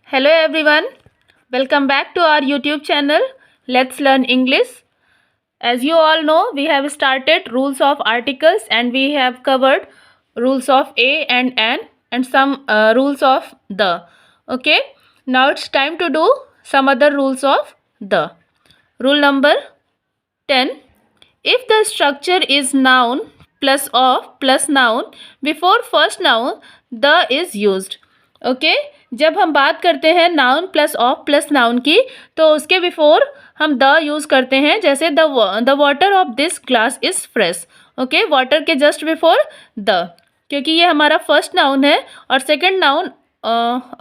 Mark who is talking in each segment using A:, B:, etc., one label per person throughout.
A: Hello everyone, welcome back to our YouTube channel. Let's learn English. As you all know, we have started rules of articles and we have covered rules of a and an and some rules of the. Okay, now it's time to do some other rules of the. Rule number 10. If the structure is noun plus of plus noun before first noun, the is used. Okay जब हम बात करते हैं noun plus of plus noun की तो उसके before हम the use करते हैं, जैसे the water of this glass is fresh. Okay water के जस्ट बिफोर द, क्योंकि ये हमारा फर्स्ट नाउन है और सेकंड नाउन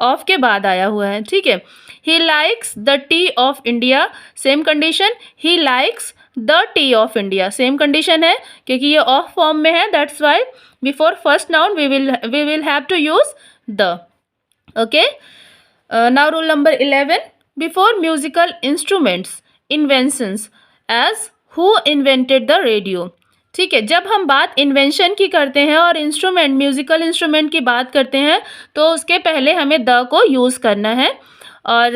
A: ऑफ के बाद आया हुआ है. ठीक है. He likes the tea of India, same condition. He likes the tea of India, same condition है क्योंकि ये ऑफ फॉर्म में है. That's why before first noun we will have to use the. Okay. Now rule number 11. Before musical instruments inventions as who invented the radio. ठीक है. जब हम बात इन्वेंशन की करते हैं और इंस्ट्रूमेंट म्यूजिकल इंस्ट्रूमेंट की बात करते हैं तो उसके पहले हमें द को यूज़ करना है. और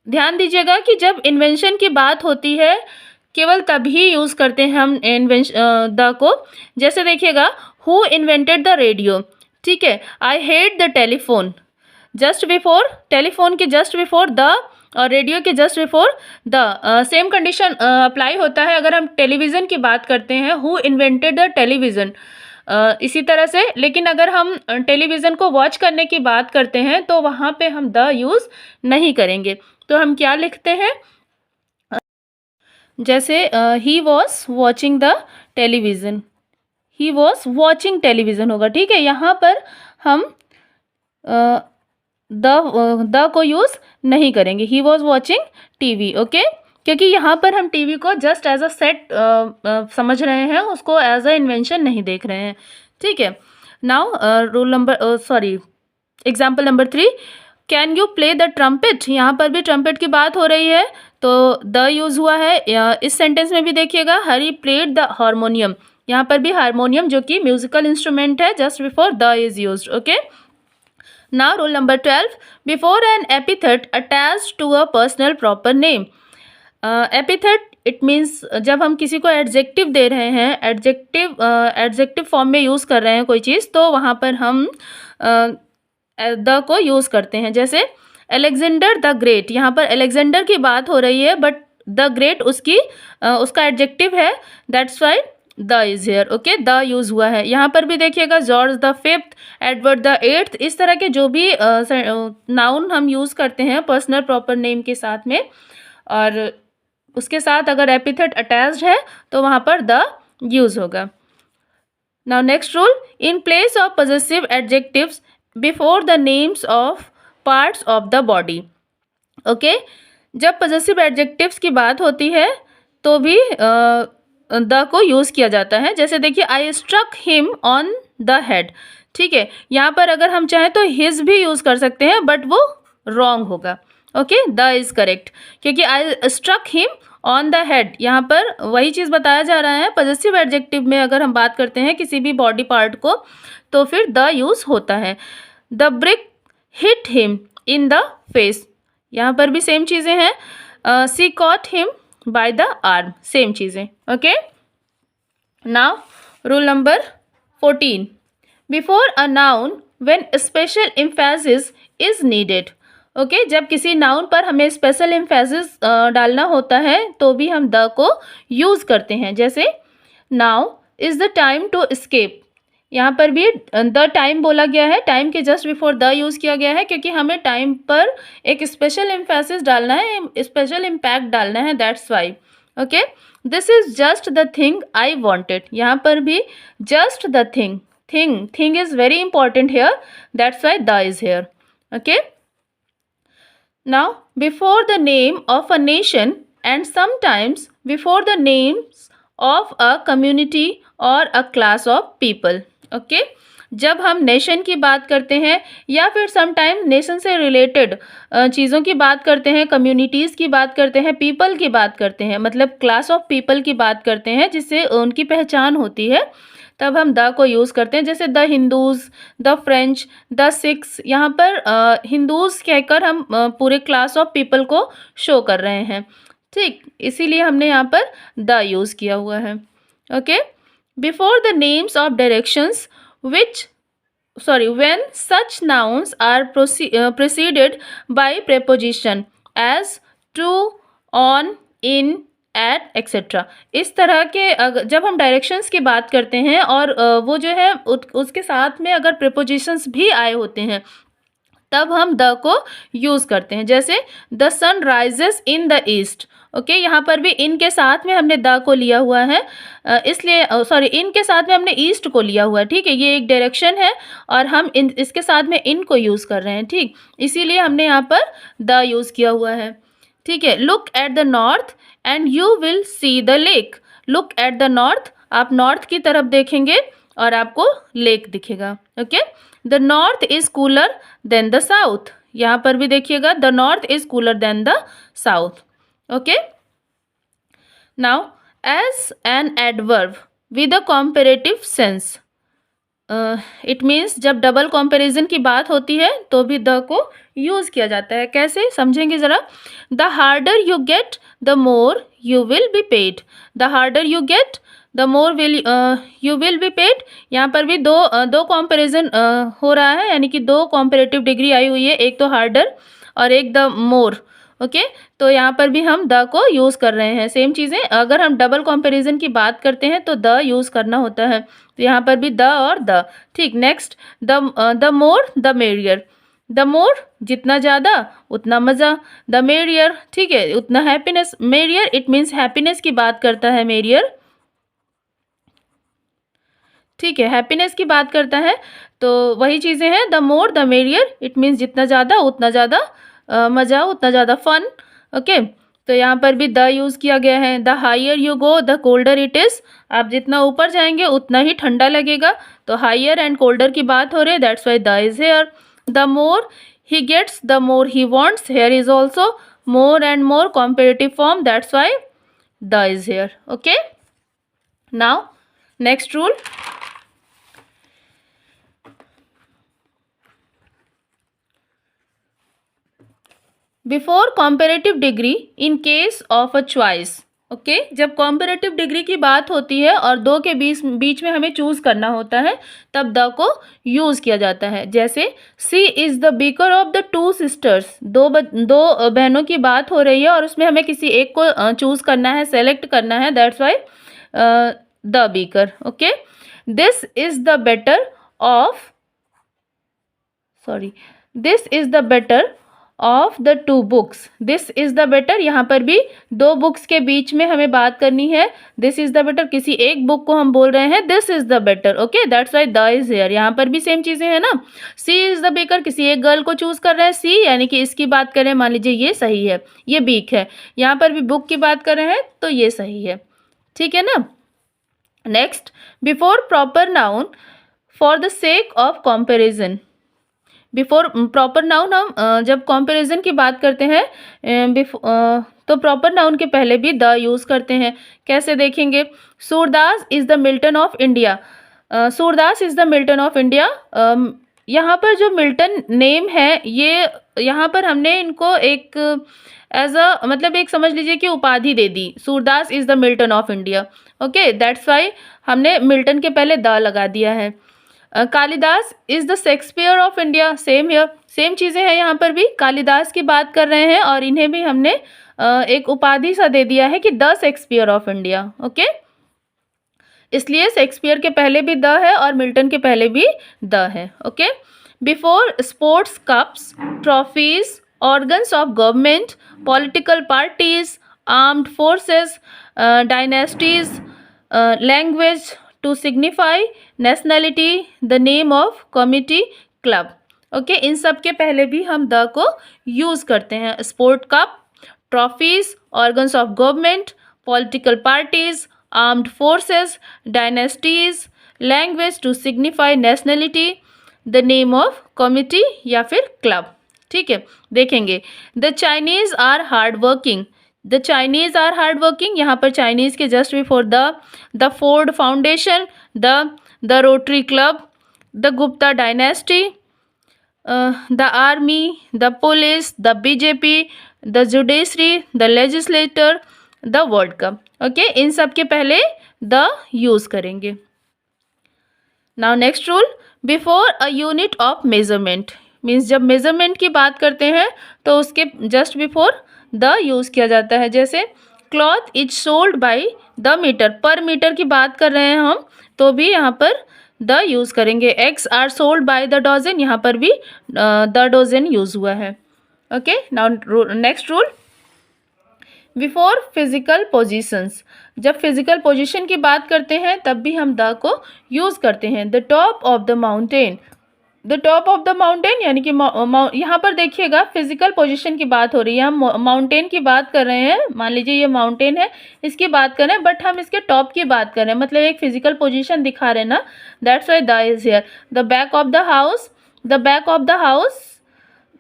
A: ध्यान दीजिएगा कि जब इन्वेंशन की बात होती है केवल तभी यूज़ करते हैं हम द को. जैसे देखिएगा, हु इन्वेंटेड द रेडियो. ठीक है. I hate the telephone, just before telephone के जस्ट बिफोर द और रेडियो के just before the same condition apply होता है अगर हम टेलीविज़न की बात करते हैं. हु इन्वेंटेड द टेलीविज़न, इसी तरह से. लेकिन अगर हम टेलीविज़न को वॉच करने की बात करते हैं तो वहाँ पे हम द यूज़ नहीं करेंगे. तो हम क्या लिखते हैं, जैसे he was watching the television, he was watching television होगा. ठीक है. यहाँ पर हम द को यूज़ नहीं करेंगे. He was watching TV. Okay, क्योंकि यहाँ पर हम टीवी को जस्ट एज अ सेट समझ रहे हैं, उसको एज अ इन्वेंशन नहीं देख रहे हैं. ठीक है. Now rule number example number 3. Can you play the trumpet. यहाँ पर भी ट्रम्पेट की बात हो रही है तो द यूज़ हुआ है. इस सेंटेंस में भी देखिएगा, हरी प्लेड द हारमोनियम. यहाँ पर भी हारमोनियम जो कि म्यूजिकल इंस्ट्रूमेंट है, just before the is used. Okay. Now rule number 12. Before an epithet attached to a personal proper name. Epithet it means जब हम किसी को एडजेक्टिव दे रहे हैं, एडजेक्टिव फॉर्म में यूज़ कर रहे हैं कोई चीज़, तो वहाँ पर हम द को यूज़ करते हैं. जैसे अलेक्जेंडर द ग्रेट, यहाँ पर अलेक्जेंडर की बात हो रही है बट द ग्रेट उसका एडजेक्टिव है. That's why the is here. Okay, the use हुआ है. यहाँ पर भी देखिएगा, George the 5th, Edward the 8th, इस तरह के जो भी नाउन हम यूज़ करते हैं पर्सनल प्रॉपर नेम के साथ में, और उसके साथ अगर एपिथेट अटैच्ड है तो वहाँ पर द यूज़ होगा. Now next rule. In place of possessive adjectives before the names of parts of the body. Okay, जब पॉजेसिव एडजेक्टिव्स की बात होती है तो भी द को यूज़ किया जाता है. जैसे देखिए, I struck him on the head. ठीक है. यहाँ पर अगर हम चाहें तो हिज भी यूज़ कर सकते हैं बट वो रॉन्ग होगा. ओके, द इज़ करेक्ट, क्योंकि I struck him on the head, यहाँ पर वही चीज़ बताया जा रहा है. पॉजेसिव एडजेक्टिव में अगर हम बात करते हैं किसी भी बॉडी पार्ट को तो फिर द यूज़ होता है. The brick hit him in the face, यहाँ पर भी सेम चीज़ें हैं. She caught him by the arm, same चीज़ें. Okay. Now rule number 14. Before a noun when special emphasis is needed. Okay, जब किसी नाउन पर हमें स्पेशल एम्फेसिस डालना होता है तो भी हम द को यूज़ करते हैं. जैसे now is the time to escape, यहाँ पर भी द टाइम बोला गया है, टाइम के जस्ट बिफोर द यूज़ किया गया है क्योंकि हमें टाइम पर एक स्पेशल एम्फेसिस डालना है, स्पेशल इम्पैक्ट डालना है. That's why. Okay. This is just the thing I wanted, यहाँ पर भी just the thing is very important here. That's why the is here. Okay. Now before the name of a nation and sometimes before the names of a community और a class of people. Okay, जब हम nation की बात करते हैं या फिर sometime nation से रिलेटेड चीज़ों की बात करते हैं, कम्युनिटीज़ की बात करते हैं, पीपल की बात करते हैं, मतलब क्लास ऑफ पीपल की बात करते हैं जिससे उनकी पहचान होती है, तब हम द को यूज़ करते हैं। जैसे the Hindus, the French, the Sikhs, यहाँ पर हिंदूज़ कहकर हम पूरे क्लास ऑफ पीपल को शो कर रहे हैं, ठीक, इसीलिए हमने यहाँ पर द यूज़ किया हुआ है। Okay, before the names of directions when such nouns are preceded by preposition as to, on, in, at, etc. इस तरह के जब हम डायरेक्शंस की बात करते हैं और वो जो है उसके साथ में अगर prepositions भी आए होते हैं तब हम द को यूज़ करते हैं। जैसे the sun rises in the east, okay, यहाँ पर भी इन के साथ में हमने द को लिया हुआ है, इसलिए इन के साथ में हमने ईस्ट को लिया हुआ है, ठीक है, ये एक डायरेक्शन है और हम इसके साथ में इन को यूज़ कर रहे हैं, ठीक, इसीलिए हमने यहाँ पर द यूज़ किया हुआ है, ठीक है। Look at the north and you will see the lake. Look at the north, आप नॉर्थ की तरफ देखेंगे और आपको लेक दिखेगा, okay. The north is cooler than the south, यहाँ पर भी देखिएगा the north is cooler than the south, okay. Now as an adverb with a comparative sense, it means जब डबल कंपैरिजन की बात होती है तो भी द को यूज़ किया जाता है। कैसे समझेंगे ज़रा। The harder you get the more you will be paid. The harder you get the more will you will be paid. यहाँ पर भी दो कंपैरिजन हो रहा है, यानी कि दो कॉम्पेरेटिव डिग्री आई हुई है, एक तो हार्डर और एक द मोर, ओके। तो यहाँ पर भी हम द को यूज़ कर रहे हैं। सेम चीज़ें अगर हम डबल कंपैरिजन की बात करते हैं तो द यूज़ करना होता है, तो यहाँ पर भी द और द, ठीक। Next the more the merrier. The more जितना ज़्यादा उतना मज़ा, द मेरियर, ठीक है, उतना happiness. Merrier it means happiness की बात करता है मेरियर, ठीक है, हैप्पीनेस की बात करता है, तो वही चीज़ें हैं। The more the merrier it means जितना ज़्यादा उतना ज़्यादा मज़ा, उतना ज़्यादा फन, ओके। तो यहाँ पर भी द यूज़ किया गया है। The higher you go the colder it is. आप जितना ऊपर जाएंगे उतना ही ठंडा लगेगा, तो हायर एंड कोल्डर की बात हो रही है, that's why the is here. The more he gets the more he wants, here is also more and more comparative form, that's why the is here, okay. Now next rule, before comparative degree in case of a choice, okay. जब comparative degree की बात होती है और दो के बीच में हमें चूज़ करना होता है तब द को यूज़ किया जाता है। जैसे she is the bigger of the two sisters, दो बहनों की बात हो रही है और उसमें हमें किसी एक को चूज़ करना है, सेलेक्ट करना है, that's why the beaker, okay. This is the better of, this is the better of the to books. This is the better, यहाँ पर भी दो बुक्स के बीच में हमें बात करनी है। दिस इज़ द बेटर, किसी एक बुक को हम बोल रहे हैं this is the better, okay, that's why the is hair. यहाँ पर भी सेम चीज़ें हैं ना। सी इज़ द बेकर, किसी एक गर्ल को चूज़ कर रहे हैं, सी यानी कि इसकी बात करें, मान लीजिए ये सही है, ये बीक है। यहाँ पर भी बुक की बात कर रहे हैं तो ये सही है, ठीक है ना। Next, before proper noun for the sake of comparison. Before proper noun, हम जब कंपैरिजन की बात करते हैं तो प्रॉपर नाउन के पहले भी द यूज़ करते हैं। कैसे देखेंगे। Surdas is the Milton of India. Surdas is the Milton of India. यहाँ पर जो मिल्टन नेम है, ये यहाँ पर हमने इनको एक एज अ मतलब एक समझ लीजिए कि उपाधि दे दी, Surdas is the Milton of India, okay, that's why हमने मिल्टन के पहले द लगा दिया है। Kalidas is the Shakespeare of India, same here, same चीज़ें हैं। यहाँ पर भी कालिदास की बात कर रहे हैं और इन्हें भी हमने एक उपाधि सा दे दिया है कि the Shakespeare of India, okay. इसलिए शेक्सपियर के पहले भी द है और मिल्टन के पहले भी द है, okay. Before sports cups, trophies, organs of government, political parties, armed forces, dynasties, language to signify nationality, the name of committee, club, okay. इन सब के पहले भी हम द को यूज़ करते हैं। Sport cup, trophies, organs of government, political parties, armed forces, dynasties, language to signify nationality, the name of committee या फिर क्लब, ठीक है। देखेंगे the Chinese are hard working. The Chinese are hard working, यहाँ पर Chinese के just before the Ford Foundation, the the Rotary Club, the Gupta dynasty, the army, the police, the BJP, the judiciary, the legislator, the World Cup. Okay, इन सब के पहले the use करेंगे। Now next rule, before a unit of measurement, means जब measurement की बात करते हैं तो उसके जस्ट बिफोर द यूज़ किया जाता है। जैसे cloth is sold by the metre, पर मीटर की बात कर रहे हैं हम तो भी यहाँ पर द यूज़ करेंगे। Eggs are sold by the dozen, यहाँ पर भी द डजन यूज़ हुआ है। Okay, now next rule, before physical positions, जब फिजिकल पोजीशन की बात करते हैं तब भी हम द को यूज़ करते हैं। The top of the mountain, the top of the mountain यानी कि यहाँ पर देखिएगा फिजिकल पोजीशन की बात हो रही है, हम माउंटेन की बात कर रहे हैं। मान लीजिए ये माउंटेन है, इसकी बात कर रहे हैं, बट हम इसके टॉप की बात कर रहे हैं, मतलब एक फिजिकल पोजीशन दिखा रहे हैं ना, that's why the is here. The back of the house, the back of the house,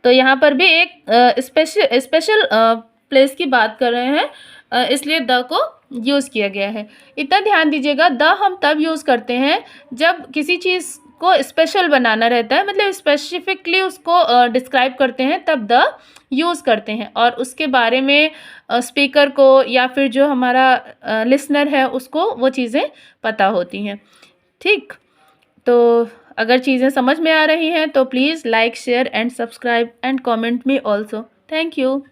A: तो यहाँ पर भी एक स्पेशल प्लेस की बात कर रहे हैं, इसलिए द को यूज़ किया गया है। इतना ध्यान दीजिएगा, द हम तब यूज़ करते हैं जब किसी चीज़ को स्पेशल बनाना रहता है, मतलब स्पेसिफिकली उसको डिस्क्राइब करते हैं, तब द यूज़ करते हैं और उसके बारे में स्पीकर को या फिर जो हमारा लिसनर है उसको वो चीज़ें पता होती हैं। ठीक, तो अगर चीज़ें समझ में आ रही हैं तो please like, share and subscribe and comment me also. Thank you.